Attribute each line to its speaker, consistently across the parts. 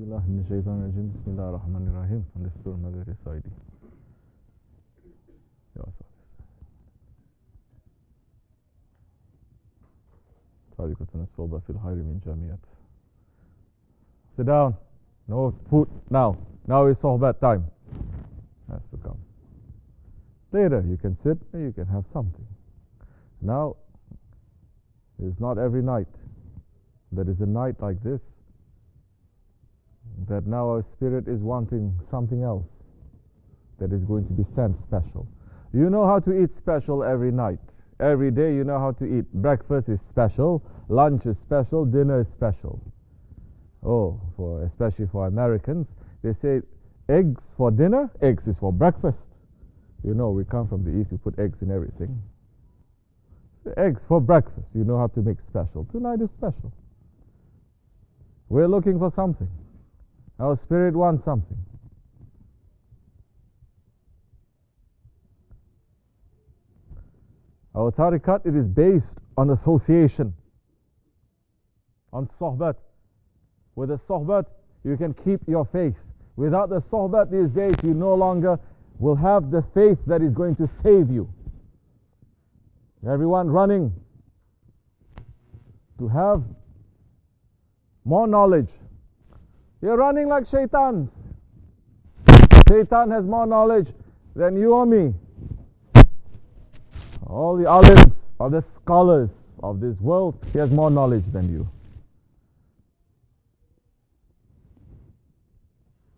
Speaker 1: Billah min shaitan rajim. Bismillah ar-Rahman ar-Rahim. From the Surah Al-Saidi. Sit down. No food now. Now is Sohbet time. Has to come. Later you can sit and you can have something. Now, it's not every night. There is a night like this that now our spirit is wanting something else that is going to be sent special. You know how to eat special every night. Every day you know how to eat. Breakfast is special, lunch is special, dinner is special. Oh, especially for Americans, they say eggs for dinner, eggs is for breakfast. You know, we come from the East, we put eggs in everything. Eggs for breakfast, you know how to make special. Tonight is special. We're looking for something. Our spirit wants something. Our tariqat, it is based on association, on sohbet. With a sohbet, you can keep your faith. Without the sohbet these days, you no longer will have the faith that is going to save you. Everyone running to have more knowledge. You're running like shaitans. Shaitan has more knowledge than you or me. All the alims, all the scholars of this world, he has more knowledge than you.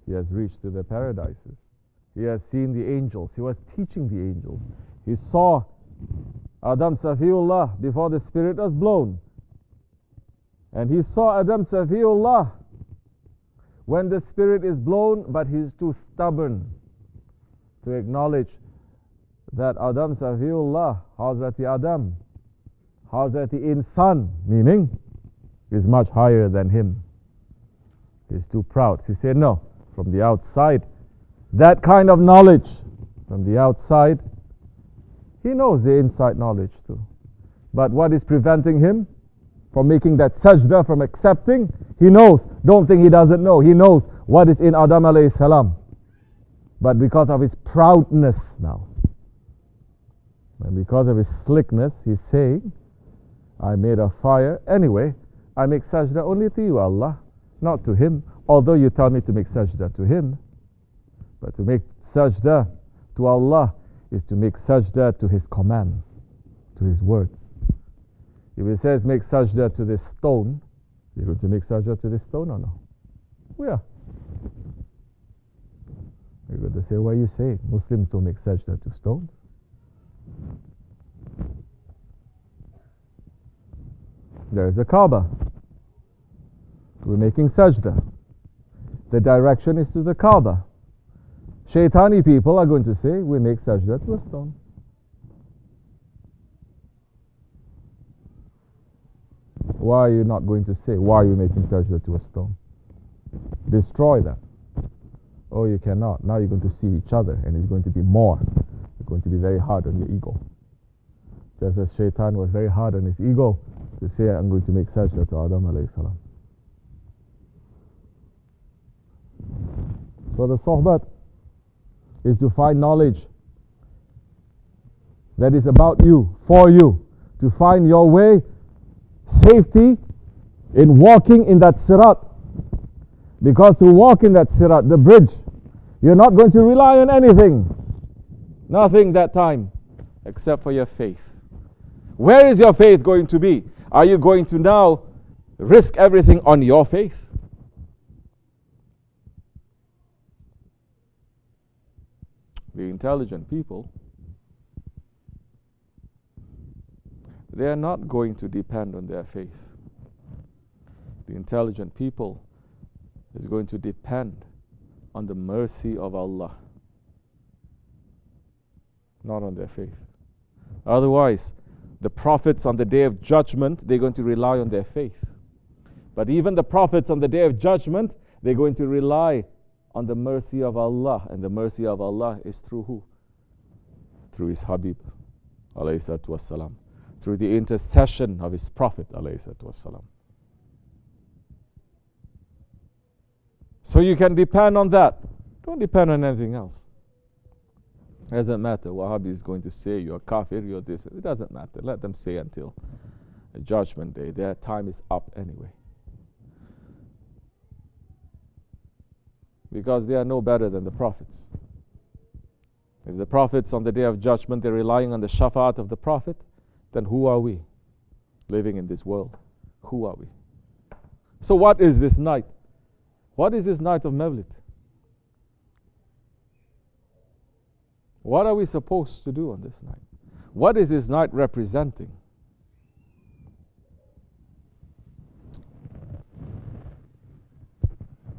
Speaker 1: He has reached to the paradises. He has seen the angels. He was teaching the angels. He saw Adam Safiullah before the spirit was blown. And he saw Adam Safiullah when the spirit is blown, but he's too stubborn to acknowledge that Adam Safiullah, Hazrati Adam, Hazrati Insan, meaning is much higher than him. He's too proud. He said, no, from the outside, that kind of knowledge, from the outside, he knows the inside knowledge too. But what is preventing him from making that sajda, from accepting? He knows. Don't think he doesn't know. He knows what is in Adam alayhi salam. But because of his proudness now, and because of his slickness, he's saying, I made a fire. Anyway, I make sajda only to you, Allah, not to him. Although you tell me to make sajda to him. But to make sajda to Allah is to make sajda to his commands, to his words. If he says make sajda to this stone, you're going to make sajda to this stone or no? We are. You're going to say, what are you saying? Muslims don't make sajda to stones. There is a Kaaba. We're making sajda. The direction is to the Kaaba. Shaitani people are going to say, we make sajda to a stone. Why are you not going to say, why are you making sajda to a stone? Destroy that. Oh, you cannot. Now you're going to see each other and it's going to be more. You're going to be very hard on your ego. Just as Shaitan was very hard on his ego to say, I'm going to make sajda to Adam alayhi salam. So the sohbet is to find knowledge that is about you, for you, to find your way, safety in walking in that sirat. Because to walk in that sirat, the bridge, you're not going to rely on anything, nothing that time, except for your faith. Where is your faith going to be? Are you going to now risk everything on your faith? The intelligent people, they are not going to depend on their faith. The intelligent people is going to depend on the mercy of Allah, not on their faith. Otherwise, the prophets on the day of judgment, they're going to rely on their faith. But even the prophets on the day of judgment, they're going to rely on the mercy of Allah. And the mercy of Allah is through who? Through his Habib, alayhi salatu wassalam. Through the intercession of his Prophet, alayhi salatu wassalam. So you can depend on that. Don't depend on anything else. It doesn't matter. Wahhabi is going to say you're kafir, you're this. It doesn't matter. Let them say until the judgment day. Their time is up anyway. Because they are no better than the prophets. If the prophets on the day of judgment, they're relying on the shafaat of the prophet, then who are we living in this world? Who are we? So what is this night? What is this night of Mawlid? What are we supposed to do on this night? What is this night representing?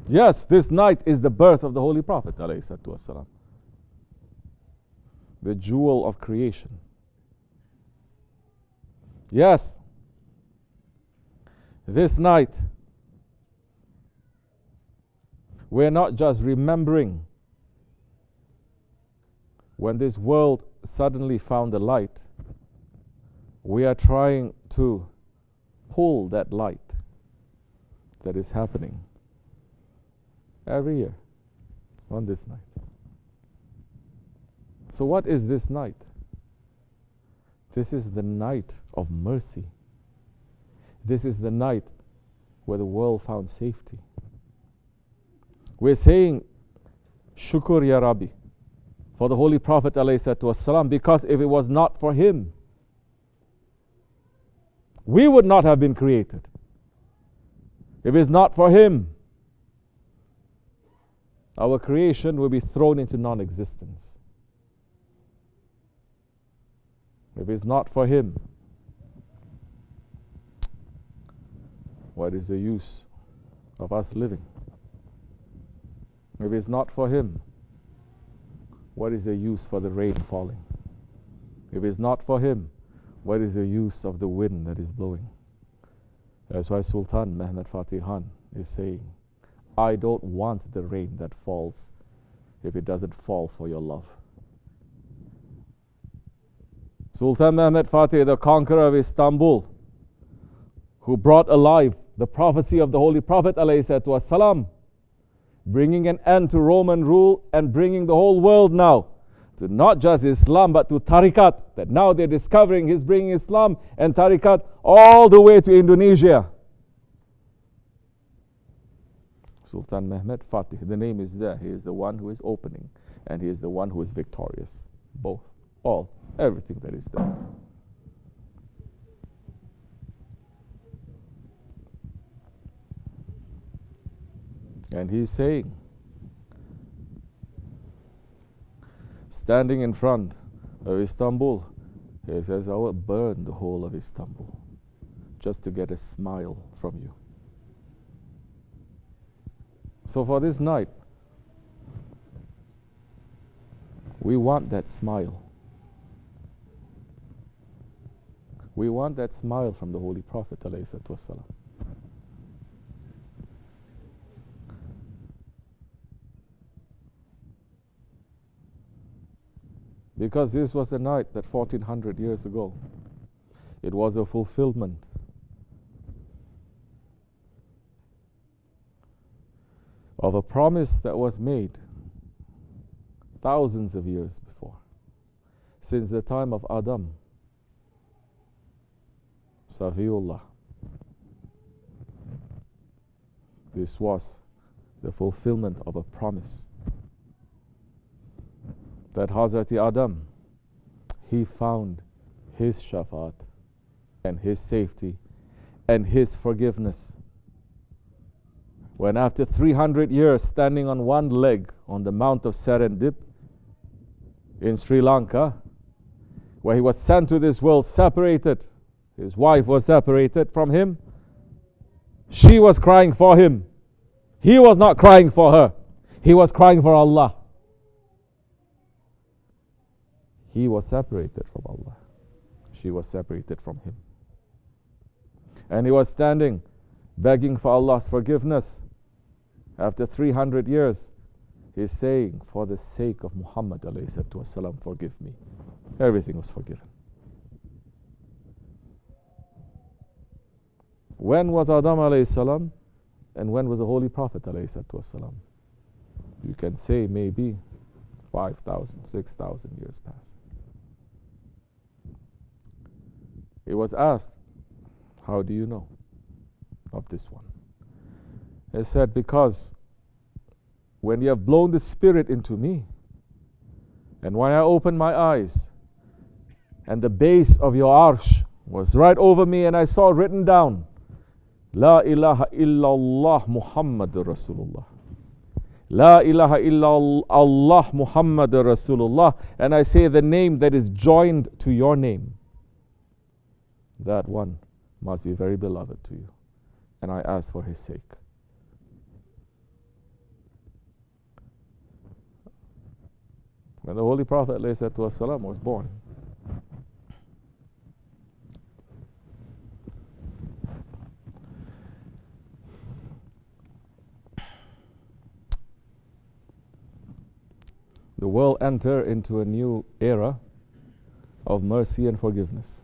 Speaker 1: Yes, this night is the birth of the Holy Prophet ﷺ, the jewel of creation. Yes, this night we're not just remembering when this world suddenly found the light. We are trying to pull that light that is happening every year on this night. So what is this night? This is the night of mercy. This is the night where the world found safety. We're saying Shukr Ya Rabbi for the Holy Prophet ﷺ, because if it was not for him, we would not have been created. If it's not for him, our creation will be thrown into non-existence. If it's not for him, what is the use of us living? If it's not for him, what is the use for the rain falling? If it's not for him, what is the use of the wind that is blowing? That's why Sultan Mehmed Fatih Khan is saying, I don't want the rain that falls if it doesn't fall for your love. Sultan Mehmed Fatih, the conqueror of Istanbul, who brought alive the prophecy of the Holy Prophet ﷺ, bringing an end to Roman rule and bringing the whole world now to not just Islam but to tariqat, that now they're discovering he's bringing Islam and tariqat all the way to Indonesia. Sultan Mehmed Fatih, the name is there. He is the one who is opening and he is the one who is victorious. Both, all, everything that is there. And he's saying, standing in front of Istanbul, he says, I will burn the whole of Istanbul just to get a smile from you. So for this night, we want that smile. We want that smile from the Holy Prophet ﷺ. Because this was a night that 1400 years ago, it was a fulfillment of a promise that was made thousands of years before, since the time of Adam, Safiullah. This was the fulfillment of a promise that Hazrati Adam, he found his shafaat and his safety and his forgiveness. When after 300 years standing on one leg on the Mount of Serendip in Sri Lanka, where he was sent to this world separated, his wife was separated from him, she was crying for him. He was not crying for her. He was crying for Allah. He was separated from Allah. She was separated from him. And he was standing, begging for Allah's forgiveness. After 300 years, he's saying, for the sake of Muhammad ﷺ, forgive me. Everything was forgiven. When was Adam ﷺ and when was the Holy Prophet ﷺ? You can say maybe 5,000, 6,000 years past. He was asked, how do you know of this one? He said, because when you have blown the spirit into me, and when I opened my eyes, and the base of your arsh was right over me, and I saw written down, La ilaha illallah Muhammadur Rasulullah. La ilaha illallah Muhammadur Rasulullah. And I say the name that is joined to your name. That one must be very beloved to you. And I ask for his sake. When the Holy Prophet ﷺ was born, the world entered into a new era of mercy and forgiveness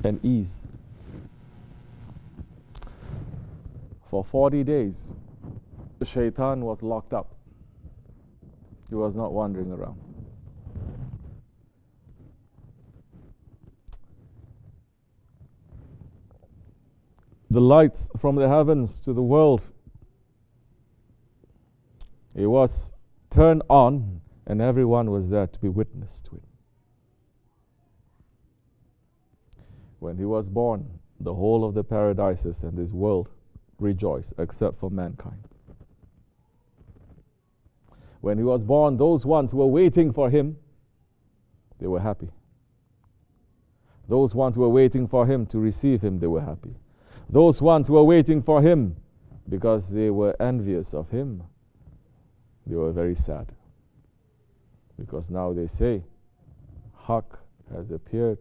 Speaker 1: and ease. For 40 days, the shaitan was locked up. He was not wandering around. The lights from the heavens to the world, it was turned on, and everyone was there to be witness to it. When he was born, the whole of the paradises and this world rejoiced, except for mankind. When he was born, those ones who were waiting for him, they were happy. Those ones who were waiting for him to receive him, they were happy. Those ones who were waiting for him because they were envious of him, they were very sad. Because now they say, Haqq has appeared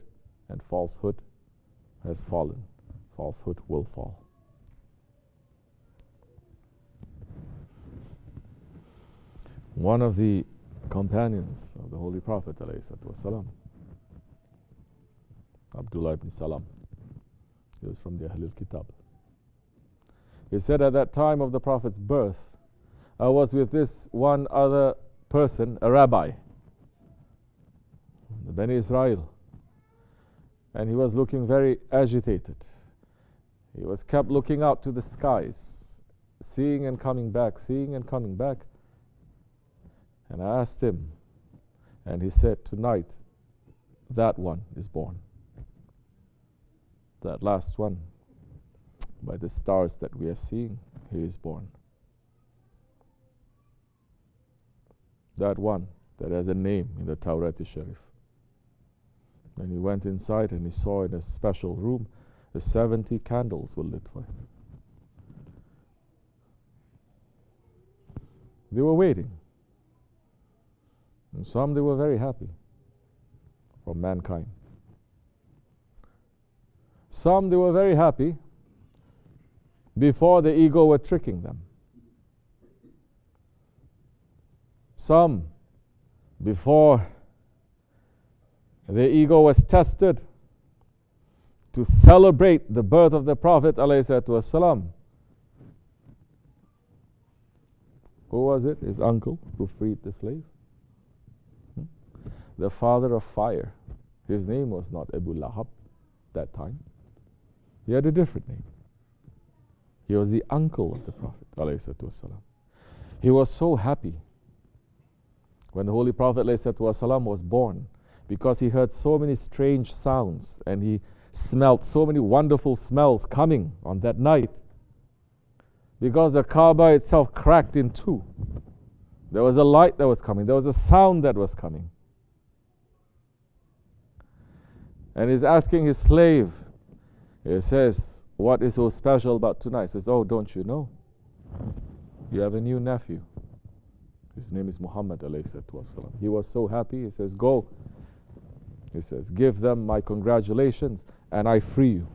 Speaker 1: and falsehood has fallen. Falsehood will fall. One of the companions of the Holy Prophet ﷺ, Abdullah ibn Salam, he was from the Ahlul Kitab. He said, at that time of the Prophet's birth, I was with this one other person, a rabbi, the Bani Israel, and he was looking very agitated. He was kept looking out to the skies, seeing and coming back, seeing and coming back. And I asked him, and he said, tonight, that one is born. That last one, by the stars that we are seeing, he is born. That one that has a name in the Tawrat Sharif. And he went inside and he saw in a special room, the 70 candles were lit for him. They were waiting. And some, they were very happy from mankind. Some, they were very happy before the ego were tricking them. Some, before the ego was tested to celebrate the birth of the Prophet ﷺ. Who was it? His uncle who freed the slave. The father of fire. His name was not Abu Lahab that time. He had a different name. He was the uncle of the Prophet ﷺ. He was so happy when the Holy Prophet ﷺ was born, because he heard so many strange sounds and he smelled so many wonderful smells coming on that night. Because the Kaaba itself cracked in two. There was a light that was coming. There was a sound that was coming. And he's asking his slave, he says, what is so special about tonight? He says, oh, don't you know? You have a new nephew. His name is Muhammad ﷺ. He was so happy. He says, go. He says, give them my congratulations and I free you.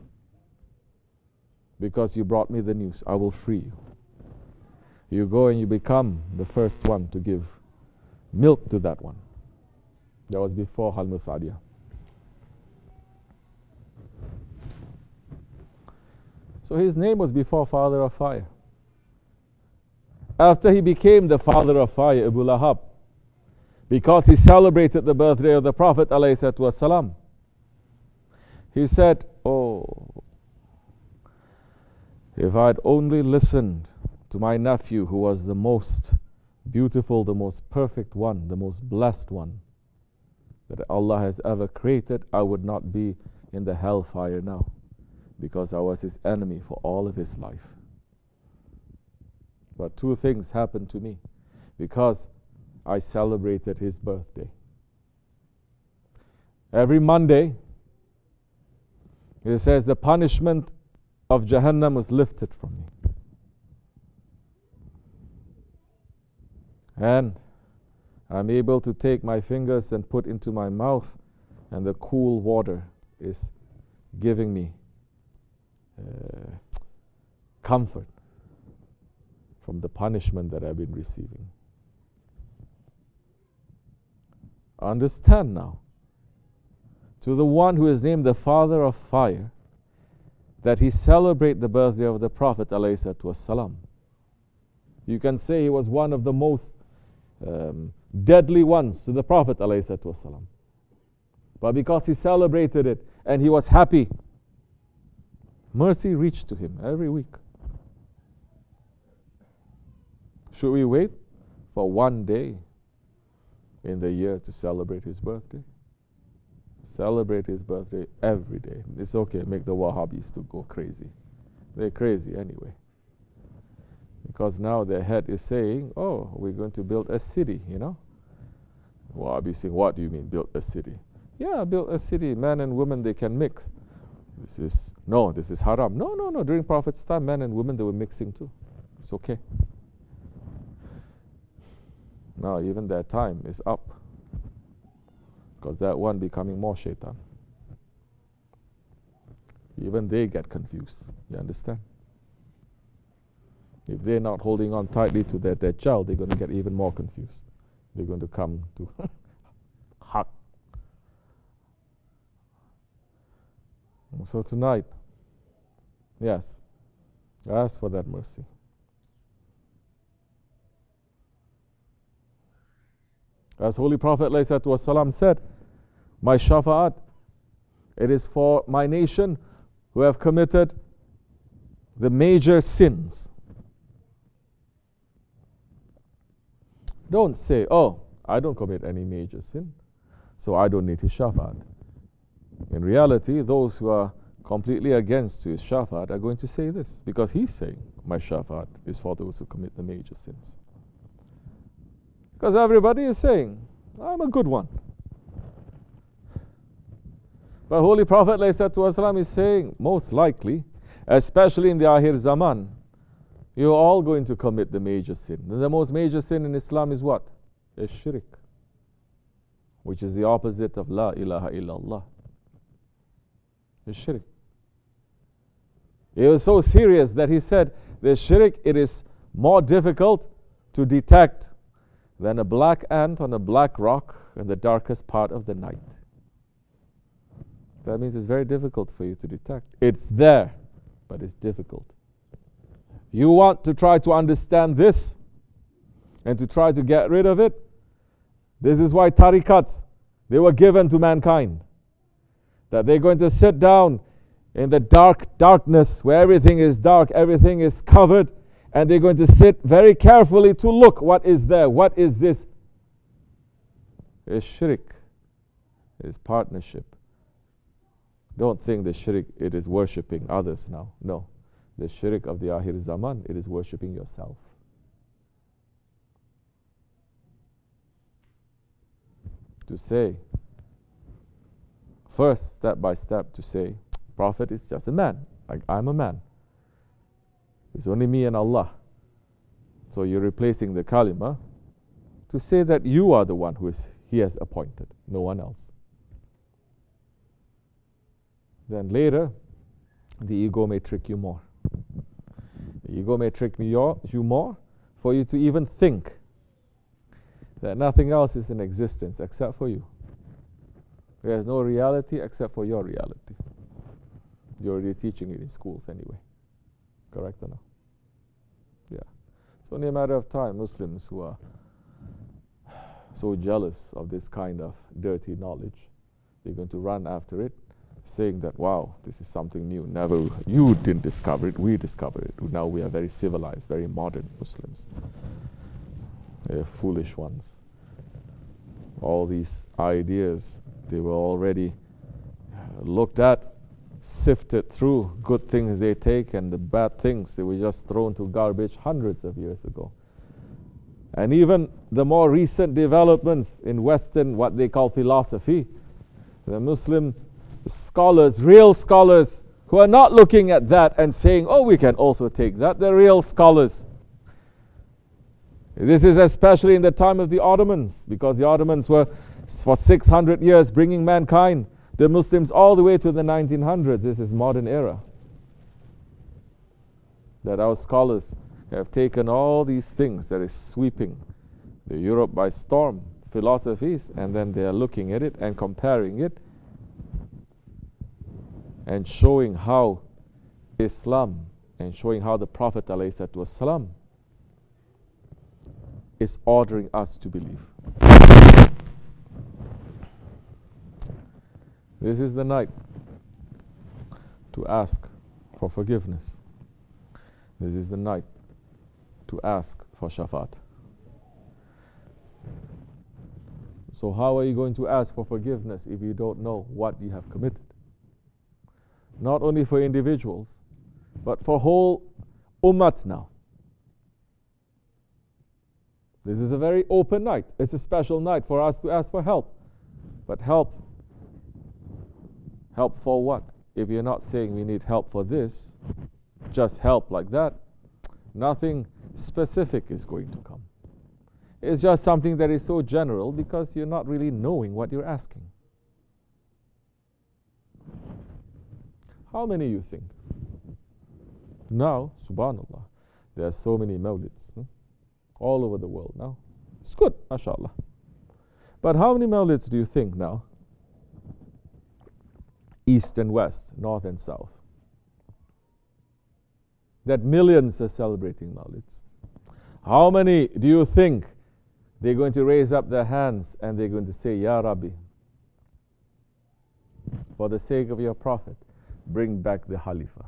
Speaker 1: Because you brought me the news, I will free you. You go and you become the first one to give milk to that one. That was before Al-Musadiyah. So his name was before Father of Fire. After he became the Father of Fire, Abu Lahab, because he celebrated the birthday of the Prophet ﷺ, he said, oh, if I'd only listened to my nephew who was the most beautiful, the most perfect one, the most blessed one that Allah has ever created, I would not be in the hellfire now, because I was his enemy for all of his life. But two things happened to me because I celebrated his birthday. Every Monday, it says the punishment of Jahannam was lifted from me. And I'm able to take my fingers and put into my mouth, and the cool water is giving me comfort from the punishment that I've been receiving. Understand now, to the one who is named the Father of Fire, that he celebrate the birthday of the Prophet ﷺ. You can say he was one of the most deadly ones to the Prophet ﷺ. But because he celebrated it and he was happy, mercy reached to him every week. Should we wait for one day in the year to celebrate his birthday? Celebrate his birthday every day. It's okay, make the Wahhabis to go crazy. They're crazy anyway. Because now their head is saying, oh, we're going to build a city, you know. Wahhabis saying, what do you mean build a city? Yeah, build a city. Men and women, they can mix. This is haram. No. During Prophet's time, men and women, they were mixing too. It's okay. Now even their time is up, because that one becoming more shaitan. Even they get confused. You understand? If they're not holding on tightly to their child, they're going to get even more confused. They're going to come to hak. So tonight, yes, ask for that mercy. As Holy Prophet ﷺ said, my shafa'at, it is for my nation who have committed the major sins. Don't say, oh, I don't commit any major sin, so I don't need his shafa'at. In reality, those who are completely against his shafa'at are going to say this, because he's saying, my shafa'at is for those who commit the major sins. Because everybody is saying, I'm a good one. But Holy Prophet ﷺ is saying, most likely, especially in the Akhir Zaman, you're all going to commit the major sin. And the most major sin in Islam is what? Is shirk, which is the opposite of La ilaha illallah. Is shirk. It was so serious that he said, the shirk, it is more difficult to detect than a black ant on a black rock in the darkest part of the night. That means it's very difficult for you to detect. It's there, but it's difficult. You want to try to understand this and to try to get rid of it. This is why tariqats, they were given to mankind. That they're going to sit down in the darkness where everything is dark, everything is covered, and they're going to sit very carefully to look what is there, what is this. It's shirk, it's partnership. Don't think the shirk, it is worshipping others now. No, the shirk of the Akhir Zaman, it is worshipping yourself. To say, first, step by step, to say, Prophet is just a man, like I'm a man. It's only me and Allah. So you're replacing the kalima to say that you are the one He has appointed, no one else. Then later, the ego may trick you more. The ego may trick you more for you to even think that nothing else is in existence except for you. There is no reality except for your reality. You're already teaching it in schools anyway. Correct or no? Yeah. It's only a matter of time, Muslims who are so jealous of this kind of dirty knowledge, they're going to run after it, saying that, wow, this is something new. Never, you didn't discover it, we discovered it. Now we are very civilized, very modern Muslims. They're foolish ones. All these ideas, they were already looked at, sifted through. Good things they take, and the bad things, they were just thrown to garbage hundreds of years ago. And even the more recent developments in Western, what they call philosophy, the Muslim scholars, real scholars, who are not looking at that and saying, oh, we can also take that. They're real scholars. This is especially in the time of the Ottomans, because the Ottomans were for 600 years bringing mankind, the Muslims, all the way to the 1900s. This is modern era. That our scholars have taken all these things that is sweeping the Europe by storm, philosophies, and then they are looking at it and comparing it and showing how Islam and showing how the Prophet ﷺ is ordering us to believe. This is the night to ask for forgiveness. This is the night to ask for shafaat. So how are you going to ask for forgiveness if you don't know what you have committed? Not only for individuals, but for whole ummah now. This is a very open night. It's a special night for us to ask for help. But help for what? If you're not saying we need help for this, just help like that, nothing specific is going to come. It's just something that is so general because you're not really knowing what you're asking. How many you think? Now, subhanallah, there are so many mawlids all over the world now. It's good, mashallah. But how many mawlids do you think now? East and west, north and south. That millions are celebrating mawlids. How many do you think they're going to raise up their hands and they're going to say, Ya Rabbi, for the sake of your Prophet, bring back the Khalifah?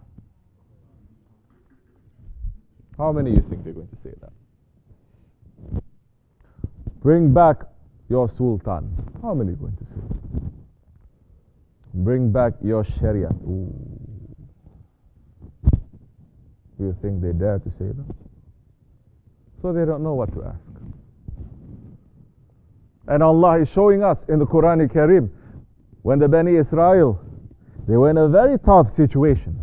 Speaker 1: How many you think they're going to say that? Bring back your Sultan. How many are going to say that? Bring back your Sharia. Ooh. Do you think they dare to say that? So they don't know what to ask. And Allah is showing us in the Quran Kareem, when the Bani Israel, they were in a very tough situation.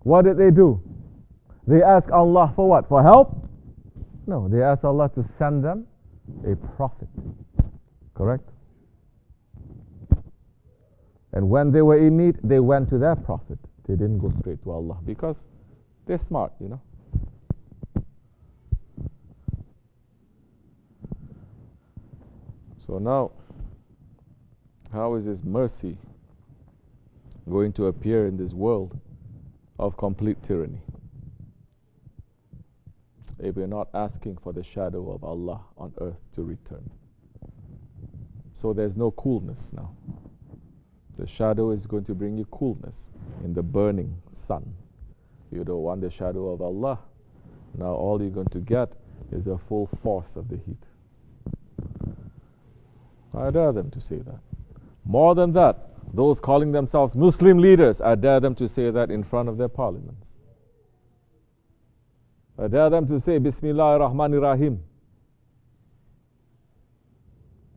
Speaker 1: What did they do? They asked Allah for what? For help? No, they asked Allah to send them a prophet. Correct? And when they were in need, they went to their prophet. They didn't go straight to Allah because they're smart, you know. So now, how is His mercy going to appear in this world of complete tyranny if we're not asking for the shadow of Allah on earth to return? So there's no coolness now. The shadow is going to bring you coolness in the burning sun. You don't want the shadow of Allah. Now all you're going to get is the full force of the heat. I dare them to say that. More than that, those calling themselves Muslim leaders, I dare them to say that in front of their parliaments. I dare them to say Bismillah ar-Rahman ar-Rahim.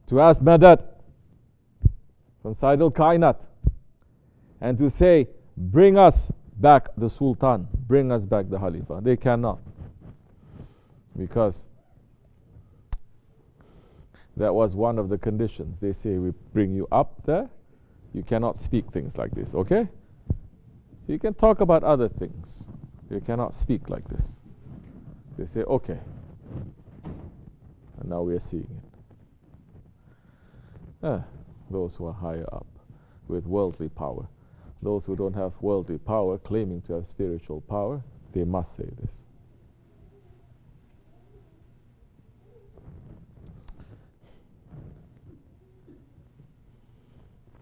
Speaker 1: To ask Madad from Sayyidul Kainat and to say, bring us back the Sultan, bring us back the Khalifah. They cannot, because that was one of the conditions. They say, we bring you up there, you cannot speak things like this, okay? You can talk about other things, you cannot speak like this. They say, okay. And now we are seeing it. Those who are higher up with worldly power, those who don't have worldly power, claiming to have spiritual power, they must say this.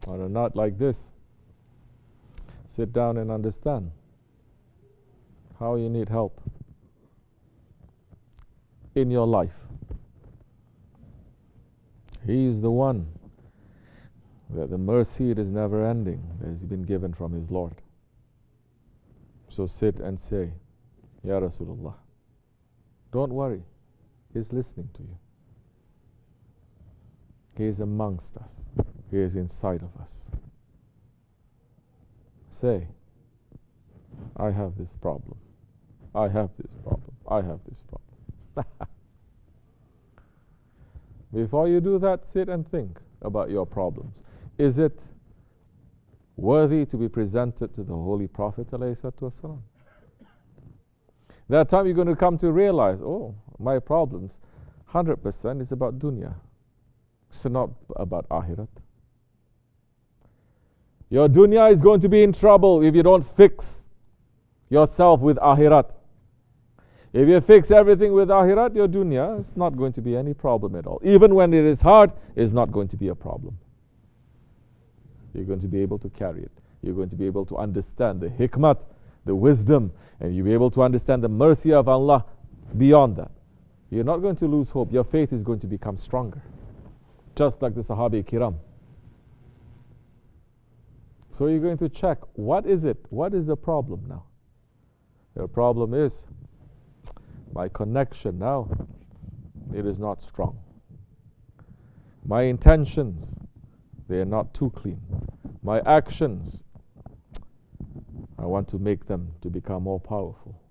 Speaker 1: On a night like this, sit down and understand how you need help in your life. He is the one that the mercy, it is never ending, that has been given from his Lord. So sit and say, Ya Rasulullah, don't worry, he's listening to you. He is amongst us. He is inside of us. Say, I have this problem. I have this problem. I have this problem. Before you do that, sit and think about your problems. Is it worthy to be presented to the Holy Prophet ﷺ? That time you're going to come to realize, oh, my problems, 100% is about dunya. It's not about ahiret. Your dunya is going to be in trouble if you don't fix yourself with ahirat. If you fix everything with ahirat, your dunya is not going to be any problem at all. Even when it is hard, it's not going to be a problem. You're going to be able to carry it. You're going to be able to understand the hikmat, the wisdom, and you'll be able to understand the mercy of Allah beyond that. You're not going to lose hope. Your faith is going to become stronger. Just like the Sahabi Kiram. So you're going to check, what is it? What is the problem now? Your problem is, my connection now, it is not strong. My intentions, they are not too clean. My actions, I want to make them to become more powerful.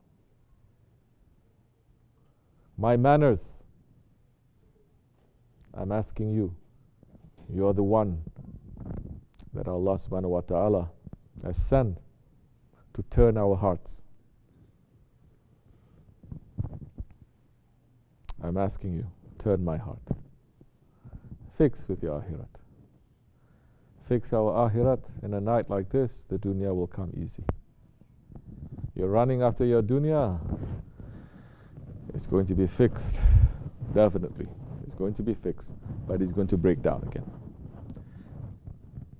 Speaker 1: My manners, I'm asking you, you're the one that Allah subhanahu wa ta'ala has sent to turn our hearts. I'm asking you, turn my heart. Fix with your ahirat. Fix our ahirat. In a night like this, the dunya will come easy. You're running after your dunya, it's going to be fixed. Definitely. It's going to be fixed, but it's going to break down again.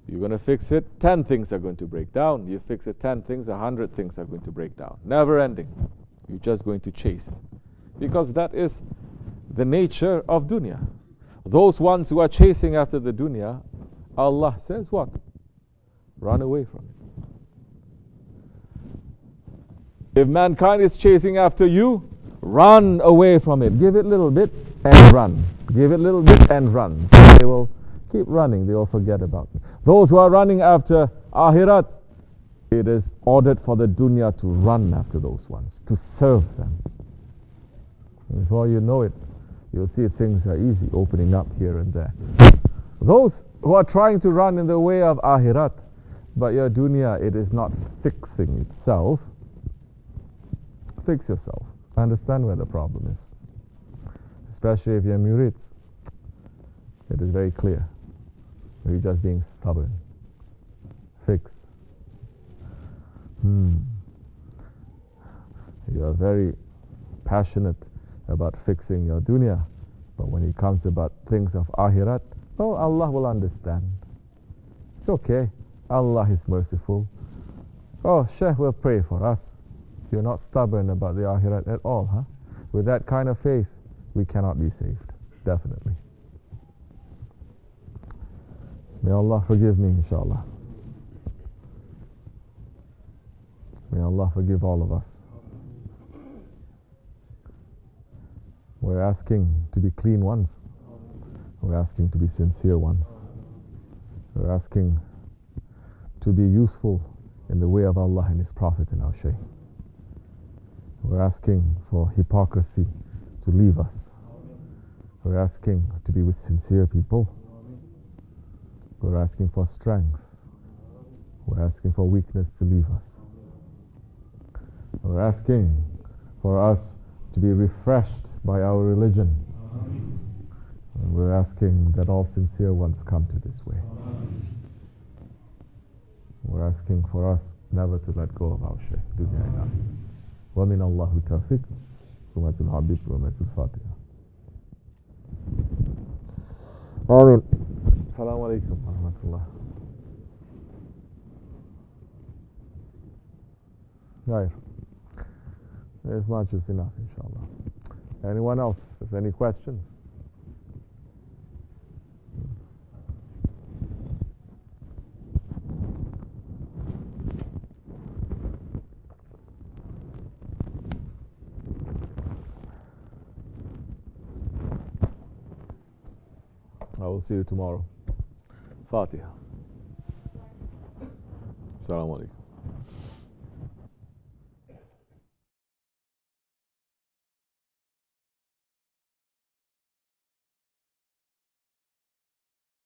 Speaker 1: You're going to fix it, 10 things are going to break down. You fix it 10 things, 100 things are going to break down. Never ending. You're just going to chase. Because that is the nature of dunya. Those ones who are chasing after the dunya, Allah says what? Run away from it. If mankind is chasing after you, run away from it. Give it a little bit and run. Give it a little bit and run. So they will keep running. They will forget about it. Those who are running after ahirat, it is ordered for the dunya to run after those ones, to serve them. Before you know it, you'll see things are easy, opening up here and there. Those who are trying to run in the way of ahirat, but your dunya, it is not fixing itself. Fix yourself. Understand where the problem is. Especially if you're murids. It is very clear. You're just being stubborn. Fix. You are very passionate about fixing your dunya, but when it comes about things of ahirat, oh, Allah will understand. It's okay. Allah is merciful. Oh, Shaykh will pray for us. You're not stubborn about the ahirat at all, huh? With that kind of faith, we cannot be saved. Definitely. May Allah forgive me, inshallah. May Allah forgive all of us. We're asking to be clean ones. We're asking to be sincere ones. We're asking to be useful in the way of Allah and His Prophet and our Shaykh. We're asking for hypocrisy to leave us. We're asking to be with sincere people. We're asking for strength. We're asking for weakness to leave us. We're asking for us to be refreshed by our religion. And we're asking that all sincere ones come to this way. We're asking for us never to let go of our Shaykh, dunya and akhirah. وَمِنَ اللَّهُ تَوْفِيقٌ حُرْمَةُ الْحَبِيبِ حُرْمَةُ الْفَاتِحَةِ. Ameen. Assalamu alaikum wa rahmatullah. Right. As much is enough, inshallah. Anyone else? Has any questions? I will see you tomorrow. Fatiha. Assalamu alaikum.